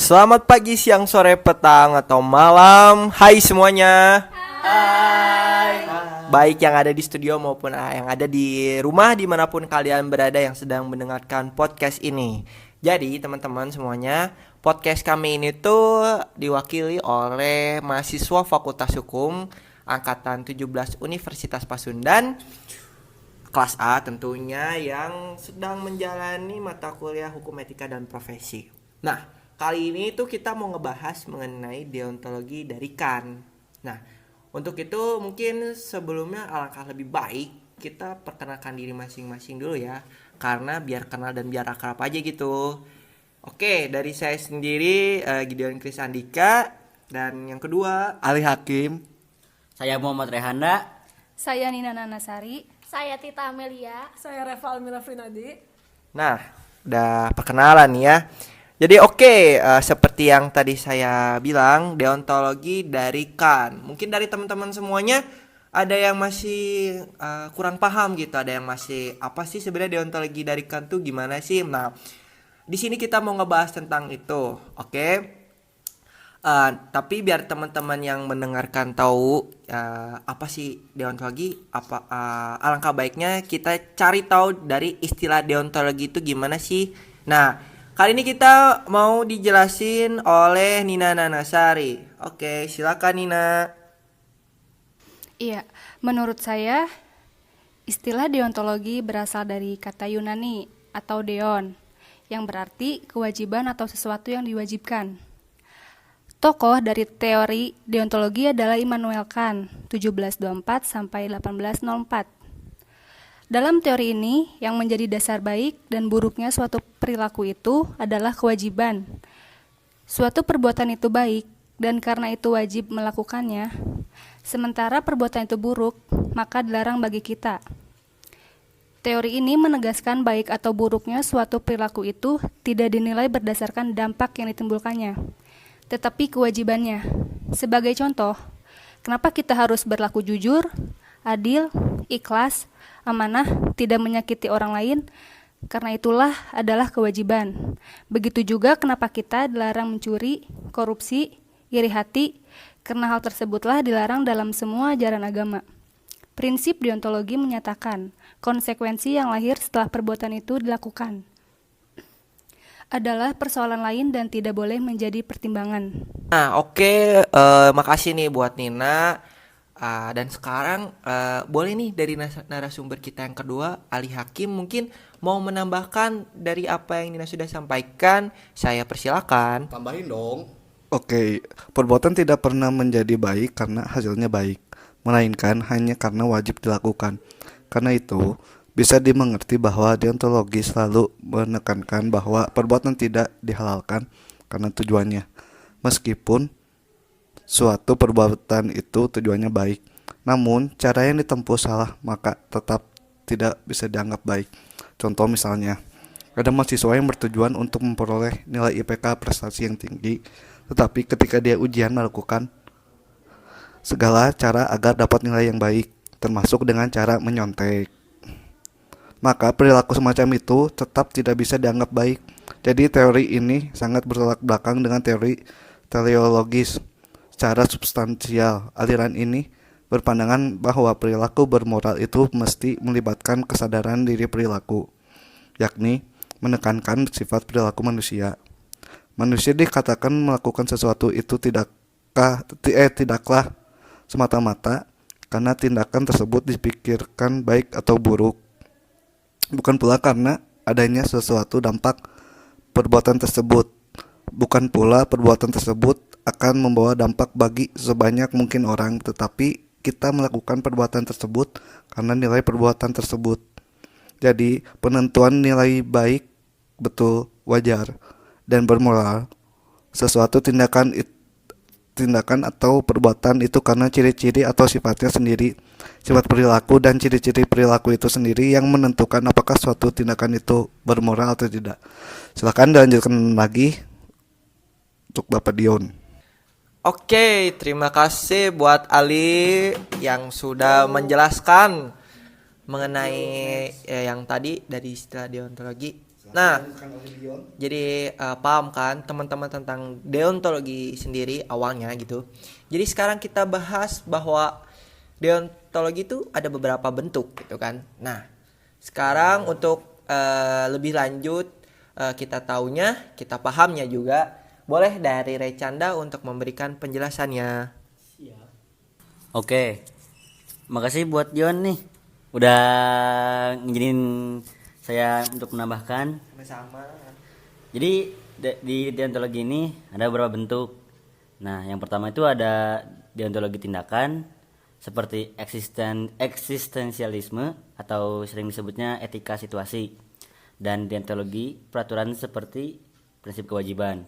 Selamat pagi, siang, sore, petang, atau malam. Hai semuanya. Hai. Baik yang ada di studio maupun yang ada di rumah, dimanapun kalian berada yang sedang mendengarkan podcast ini. Jadi teman-teman semuanya, podcast kami ini tuh diwakili oleh mahasiswa Fakultas Hukum Angkatan 17 Universitas Pasundan, kelas A tentunya, yang sedang menjalani mata kuliah Hukum Etika dan Profesi. Nah, kali ini tuh kita mau ngebahas mengenai deontologi dari Kant. Nah, untuk itu mungkin sebelumnya alangkah lebih baik kita perkenalkan diri masing-masing dulu ya, karena biar kenal dan biar akrab aja gitu. Oke, dari saya sendiri Gideon Kris Andika, dan yang kedua Ali Hakim. Saya Muhammad Rehanda. Saya Nina Nanasari. Saya Tita Amelia. Saya Reva Almira Frinadi. Nah, udah perkenalan nih ya. Jadi seperti yang tadi saya bilang, deontologi dari Kant. Mungkin dari teman-teman semuanya ada yang masih kurang paham gitu, ada yang masih apa sih sebenarnya deontologi dari Kant tuh gimana sih? Nah, di sini kita mau ngebahas tentang itu, oke? Tapi biar teman-teman yang mendengarkan tahu apa sih deontologi, alangkah baiknya kita cari tahu dari istilah deontologi itu gimana sih. Nah, kali ini kita mau dijelasin oleh Nina Nanasari. Oke, silakan Nina. Iya, menurut saya istilah deontologi berasal dari kata Yunani atau deon, yang berarti kewajiban atau sesuatu yang diwajibkan. Tokoh dari teori deontologi adalah Immanuel Kant, 1724 sampai 1804. Dalam teori ini, yang menjadi dasar baik dan buruknya suatu perilaku itu adalah kewajiban. Suatu perbuatan itu baik, dan karena itu wajib melakukannya. Sementara perbuatan itu buruk, maka dilarang bagi kita. Teori ini menegaskan baik atau buruknya suatu perilaku itu tidak dinilai berdasarkan dampak yang ditimbulkannya, tetapi kewajibannya. Sebagai contoh, kenapa kita harus berlaku jujur, adil, ikhlas, amanah, tidak menyakiti orang lain? Karena itulah adalah kewajiban. Begitu juga kenapa kita dilarang mencuri, korupsi, iri hati, karena hal tersebutlah dilarang dalam semua ajaran agama. Prinsip deontologi menyatakan konsekuensi yang lahir setelah perbuatan itu dilakukan adalah persoalan lain dan tidak boleh menjadi pertimbangan. Nah, makasih nih buat Nina. Dan sekarang boleh nih dari narasumber kita yang kedua, Ali Hakim, mungkin mau menambahkan dari apa yang Nina sudah sampaikan. Saya persilakan. Tambahin dong. Oke, perbuatan tidak pernah menjadi baik karena hasilnya baik, melainkan hanya karena wajib dilakukan. Karena itu, bisa dimengerti bahwa deontologi selalu menekankan bahwa perbuatan tidak dihalalkan karena tujuannya, meskipun suatu perbuatan itu tujuannya baik. Namun, cara yang ditempuh salah, maka tetap tidak bisa dianggap baik. Contoh misalnya, ada mahasiswa yang bertujuan untuk memperoleh nilai IPK prestasi yang tinggi, tetapi ketika dia ujian melakukan segala cara agar dapat nilai yang baik, termasuk dengan cara menyontek. Maka perilaku semacam itu tetap tidak bisa dianggap baik. Jadi teori ini sangat bertolak belakang dengan teori teleologis. Secara substansial, aliran ini berpandangan bahwa perilaku bermoral itu mesti melibatkan kesadaran diri perilaku, yakni menekankan sifat perilaku manusia. Manusia dikatakan melakukan sesuatu itu tidaklah semata-mata karena tindakan tersebut dipikirkan baik atau buruk, bukan pula karena adanya sesuatu dampak perbuatan tersebut. Bukan pula perbuatan tersebut akan membawa dampak bagi sebanyak mungkin orang, tetapi kita melakukan perbuatan tersebut karena nilai perbuatan tersebut. Jadi, penentuan nilai baik, betul, wajar, dan bermoral sesuatu tindakan atau perbuatan itu karena ciri-ciri atau sifatnya sendiri, sifat perilaku dan ciri-ciri perilaku itu sendiri yang menentukan apakah suatu tindakan itu bermoral atau tidak. Silakan dilanjutkan lagi untuk Bapak Dion. Oke, terima kasih buat Ali yang sudah menjelaskan mengenai yang tadi dari istilah deontologi. Nah, jadi paham kan teman-teman tentang deontologi sendiri awalnya gitu. Jadi sekarang kita bahas bahwa deontologi itu ada beberapa bentuk gitu kan. Nah, sekarang untuk lebih lanjut kita taunya, kita pahamnya juga, boleh dari Recanda untuk memberikan penjelasannya. Oke. Makasih buat John nih. Udah ngizinin saya untuk menambahkan. Sama-sama. Jadi di deontologi ini ada beberapa bentuk. Nah, yang pertama itu ada deontologi tindakan seperti eksistensialisme atau sering disebutnya etika situasi, dan deontologi peraturan seperti prinsip kewajiban.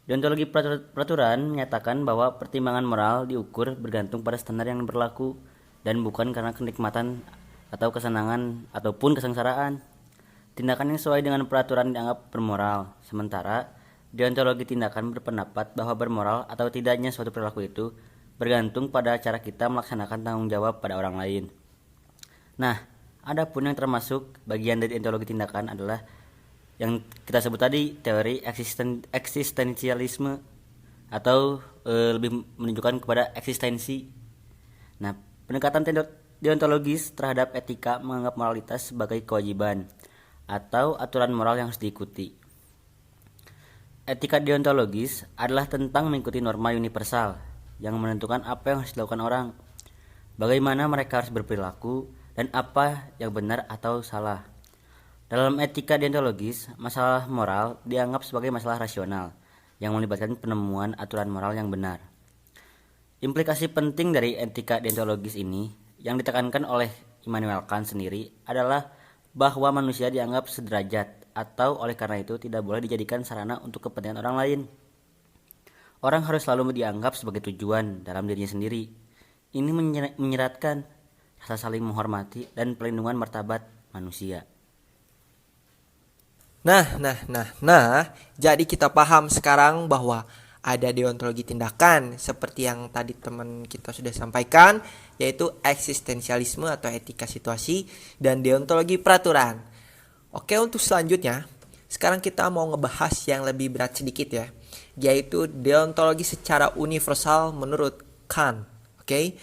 Deontologi peraturan menyatakan bahwa pertimbangan moral diukur bergantung pada standar yang berlaku dan bukan karena kenikmatan atau kesenangan ataupun kesengsaraan. Tindakan yang sesuai dengan peraturan dianggap bermoral, sementara deontologi tindakan berpendapat bahwa bermoral atau tidaknya suatu perilaku itu bergantung pada cara kita melaksanakan tanggung jawab pada orang lain. Nah, adapun yang termasuk bagian dari deontologi tindakan adalah yang kita sebut tadi teori eksistensialisme atau lebih menunjukkan kepada eksistensi. Nah, pendekatan deontologis terhadap etika menganggap moralitas sebagai kewajiban atau aturan moral yang harus diikuti. Etika deontologis adalah tentang mengikuti norma universal yang menentukan apa yang harus dilakukan orang, bagaimana mereka harus berperilaku, dan apa yang benar atau salah. Dalam etika deontologis, masalah moral dianggap sebagai masalah rasional yang melibatkan penemuan aturan moral yang benar. Implikasi penting dari etika deontologis ini yang ditekankan oleh Immanuel Kant sendiri adalah bahwa manusia dianggap sederajat atau oleh karena itu tidak boleh dijadikan sarana untuk kepentingan orang lain. Orang harus selalu dianggap sebagai tujuan dalam dirinya sendiri. Ini menyeratkan rasa saling menghormati dan pelindungan martabat manusia. Nah, jadi kita paham sekarang bahwa ada deontologi tindakan seperti yang tadi teman kita sudah sampaikan, yaitu eksistensialisme atau etika situasi, dan deontologi peraturan. Oke, untuk selanjutnya, sekarang kita mau ngebahas yang lebih berat sedikit ya, yaitu deontologi secara universal menurut Kant. Oke,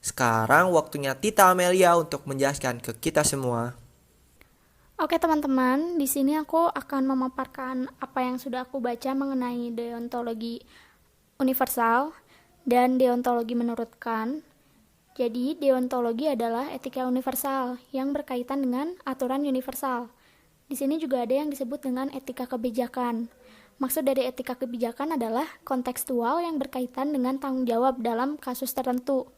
sekarang waktunya Tita Amelia untuk menjelaskan ke kita semua. Oke teman-teman, di sini aku akan memaparkan apa yang sudah aku baca mengenai deontologi universal dan deontologi menurut Kant. Jadi, deontologi adalah etika universal yang berkaitan dengan aturan universal. Di sini juga ada yang disebut dengan etika kebijakan. Maksud dari etika kebijakan adalah kontekstual yang berkaitan dengan tanggung jawab dalam kasus tertentu.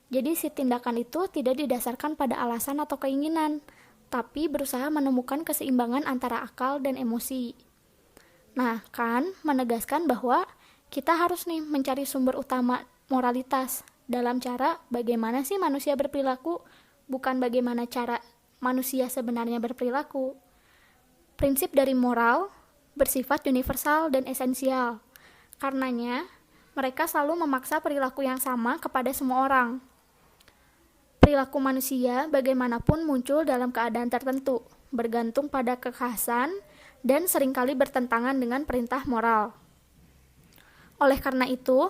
Jadi, si tindakan itu tidak didasarkan pada alasan atau keinginan, tapi berusaha menemukan keseimbangan antara akal dan emosi. Nah, Kant menegaskan bahwa kita harus nih mencari sumber utama moralitas dalam cara bagaimana sih manusia berperilaku, bukan bagaimana cara manusia sebenarnya berperilaku. Prinsip dari moral bersifat universal dan esensial. Karenanya, mereka selalu memaksa perilaku yang sama kepada semua orang. Perilaku manusia bagaimanapun muncul dalam keadaan tertentu, bergantung pada kekhasan dan seringkali bertentangan dengan perintah moral. Oleh karena itu,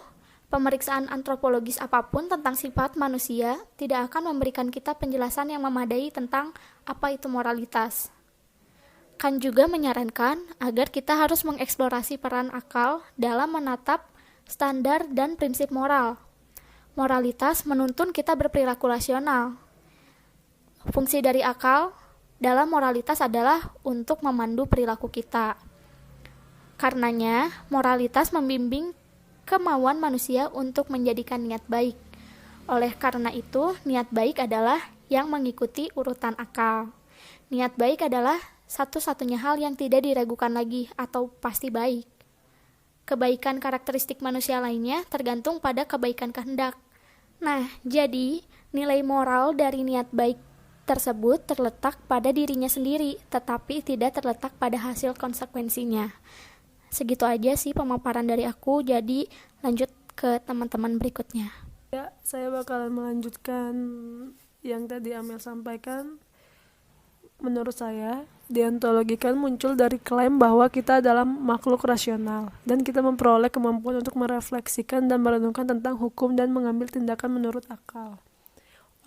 pemeriksaan antropologis apapun tentang sifat manusia tidak akan memberikan kita penjelasan yang memadai tentang apa itu moralitas. Kant juga menyarankan agar kita harus mengeksplorasi peran akal dalam menatap standar dan prinsip moral. Moralitas menuntun kita berperilaku rasional. Fungsi dari akal dalam moralitas adalah untuk memandu perilaku kita. Karenanya, moralitas membimbing kemauan manusia untuk menjadikan niat baik. Oleh karena itu, niat baik adalah yang mengikuti urutan akal. Niat baik adalah satu-satunya hal yang tidak diragukan lagi atau pasti baik. Kebaikan karakteristik manusia lainnya tergantung pada kebaikan kehendak. Nah, jadi nilai moral dari niat baik tersebut terletak pada dirinya sendiri, tetapi tidak terletak pada hasil konsekuensinya. Segitu aja sih pemaparan dari aku, jadi lanjut ke teman-teman berikutnya. Ya, saya bakalan melanjutkan yang tadi Amel sampaikan. menurut saya, deontologi kan muncul dari klaim bahwa kita adalah makhluk rasional dan kita memperoleh kemampuan untuk merefleksikan dan merenungkan tentang hukum dan mengambil tindakan menurut akal.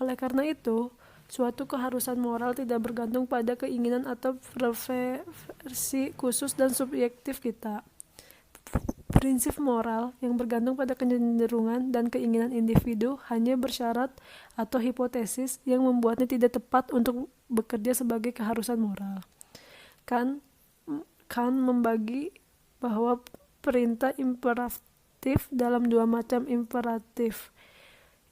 Oleh karena itu, suatu keharusan moral tidak bergantung pada keinginan atau preferensi khusus dan subjektif kita. Prinsip moral yang bergantung pada kecenderungan dan keinginan individu hanya bersyarat atau hipotesis yang membuatnya tidak tepat untuk bekerja sebagai keharusan moral. Kant membagi bahwa perintah imperatif dalam dua macam imperatif,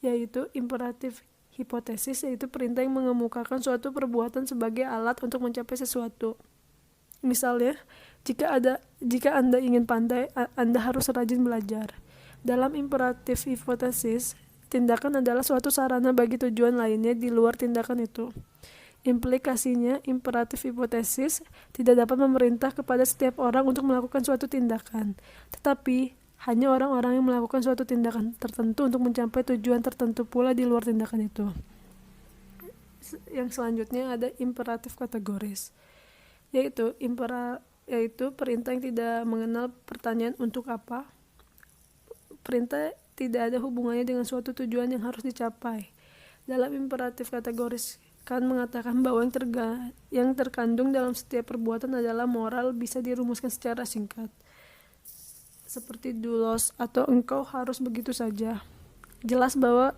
yaitu imperatif hipotesis, yaitu perintah yang mengemukakan suatu perbuatan sebagai alat untuk mencapai sesuatu. Misalnya, jika Anda ingin pandai, Anda harus rajin belajar. Dalam imperatif hipotesis, tindakan adalah suatu sarana bagi tujuan lainnya di luar tindakan itu. Implikasinya, imperatif hipotesis tidak dapat memerintah kepada setiap orang untuk melakukan suatu tindakan, tetapi hanya orang-orang yang melakukan suatu tindakan tertentu untuk mencapai tujuan tertentu pula di luar tindakan itu. Yang selanjutnya ada imperatif kategoris, yaitu perintah yang tidak mengenal pertanyaan untuk apa. Perintah tidak ada hubungannya dengan suatu tujuan yang harus dicapai. Dalam imperatif kategoris, Kant mengatakan bahwa yang terkandung dalam setiap perbuatan adalah moral bisa dirumuskan secara singkat, seperti doulos atau engkau harus begitu saja. Jelas bahwa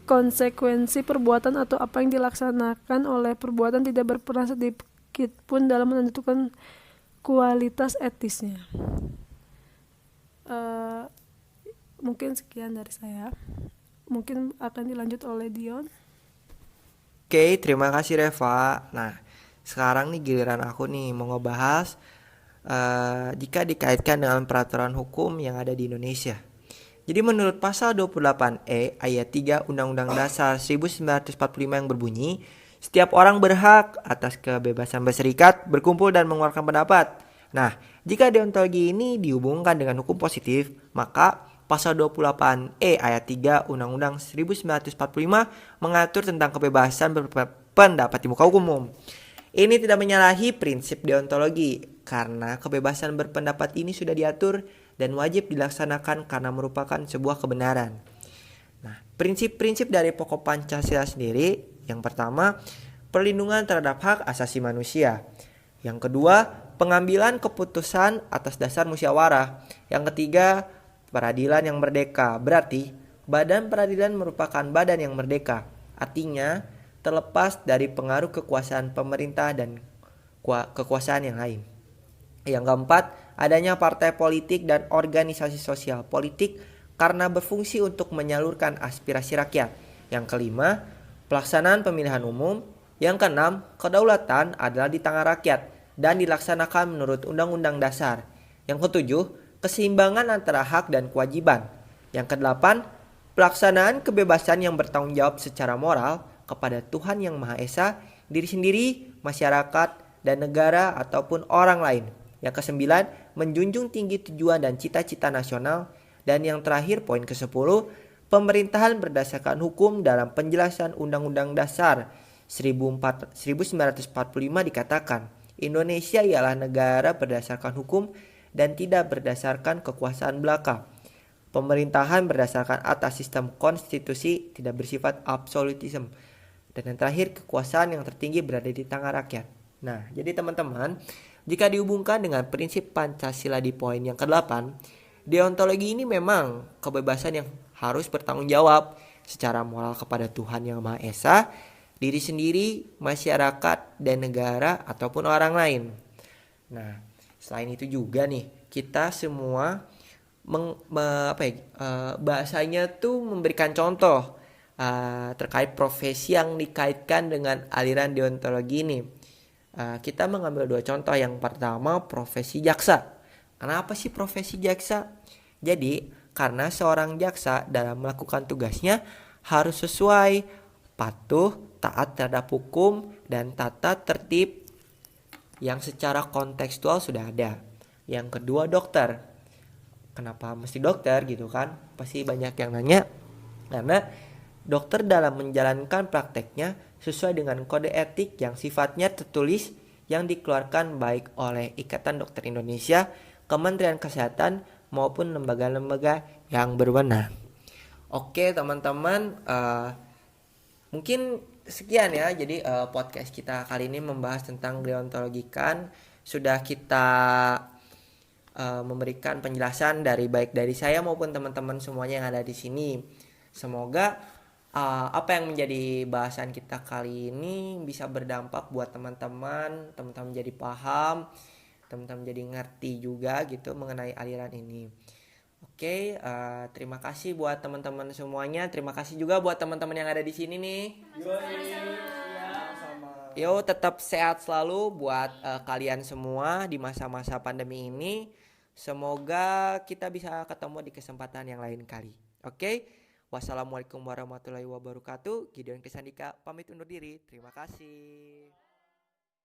konsekuensi perbuatan atau apa yang dilaksanakan oleh perbuatan tidak berperan sedikit pun dalam menentukan kualitas etisnya. Mungkin sekian dari saya. Mungkin akan dilanjut oleh Dion. Oke, terima kasih Reva. Nah, sekarang nih giliran aku nih mau ngebahas jika dikaitkan dengan peraturan hukum yang ada di Indonesia. Jadi menurut pasal 28E ayat 3 Undang-Undang Dasar 1945 yang berbunyi, setiap orang berhak atas kebebasan berserikat, berkumpul dan mengeluarkan pendapat. Nah, jika deontologi ini dihubungkan dengan hukum positif, maka pasal 28E ayat 3 Undang-Undang 1945 mengatur tentang kebebasan berpendapat di muka umum. Ini tidak menyalahi prinsip deontologi karena kebebasan berpendapat ini sudah diatur dan wajib dilaksanakan karena merupakan sebuah kebenaran. Nah, prinsip-prinsip dari pokok Pancasila sendiri, yang pertama, perlindungan terhadap hak asasi manusia. Yang kedua, pengambilan keputusan atas dasar musyawarah. Yang ketiga, peradilan yang merdeka. Berarti, badan peradilan merupakan badan yang merdeka. Artinya, terlepas dari pengaruh kekuasaan pemerintah dan kekuasaan yang lain. Yang keempat, adanya partai politik dan organisasi sosial politik karena berfungsi untuk menyalurkan aspirasi rakyat. Yang kelima, pelaksanaan pemilihan umum. Yang keenam, kedaulatan adalah di tangan rakyat dan dilaksanakan menurut Undang-Undang Dasar. Yang ketujuh, keseimbangan antara hak dan kewajiban. Yang kedelapan, pelaksanaan kebebasan yang bertanggung jawab secara moral kepada Tuhan Yang Maha Esa, diri sendiri, masyarakat, dan negara ataupun orang lain. Yang kesembilan, menjunjung tinggi tujuan dan cita-cita nasional. Dan yang terakhir, poin ke-10, pemerintahan berdasarkan hukum. Dalam penjelasan Undang-Undang Dasar 1945 dikatakan, Indonesia ialah negara berdasarkan hukum dan tidak berdasarkan kekuasaan belaka. Pemerintahan berdasarkan atas sistem konstitusi, tidak bersifat absolutisme. Dan yang terakhir, kekuasaan yang tertinggi berada di tangan rakyat. Nah, jadi teman-teman, jika dihubungkan dengan prinsip Pancasila di poin yang ke-8, deontologi ini memang kebebasan yang harus bertanggung jawab secara moral kepada Tuhan Yang Maha Esa, diri sendiri, masyarakat, dan negara ataupun orang lain. Nah, selain itu juga nih, kita semua bahasanya tuh memberikan contoh terkait profesi yang dikaitkan dengan aliran deontologi ini. Kita mengambil dua contoh. Yang pertama, profesi jaksa. Kenapa sih profesi jaksa? Jadi, karena seorang jaksa dalam melakukan tugasnya harus sesuai, patuh, taat terhadap hukum, dan tata tertib yang secara kontekstual sudah ada. Yang kedua, dokter. Kenapa mesti dokter gitu kan? Pasti banyak yang nanya. Karena dokter dalam menjalankan prakteknya sesuai dengan kode etik yang sifatnya tertulis yang dikeluarkan baik oleh Ikatan Dokter Indonesia, Kementerian Kesehatan, maupun lembaga-lembaga yang berwenang. Oke teman-teman, mungkin sekian ya. Jadi podcast kita kali ini membahas tentang deontologikan. Sudah kita memberikan penjelasan baik dari saya maupun teman-teman semuanya yang ada di sini. Semoga apa yang menjadi bahasan kita kali ini bisa berdampak buat teman-teman jadi paham, teman-teman jadi ngerti juga gitu mengenai aliran ini. Oke, terima kasih buat teman-teman semuanya. Terima kasih juga buat teman-teman yang ada di sini nih. Yo, tetap sehat selalu buat kalian semua di masa-masa pandemi ini. Semoga kita bisa ketemu di kesempatan yang lain kali. Oke, wassalamualaikum warahmatullahi wabarakatuh. Gideon Krisandika pamit undur diri. Terima kasih.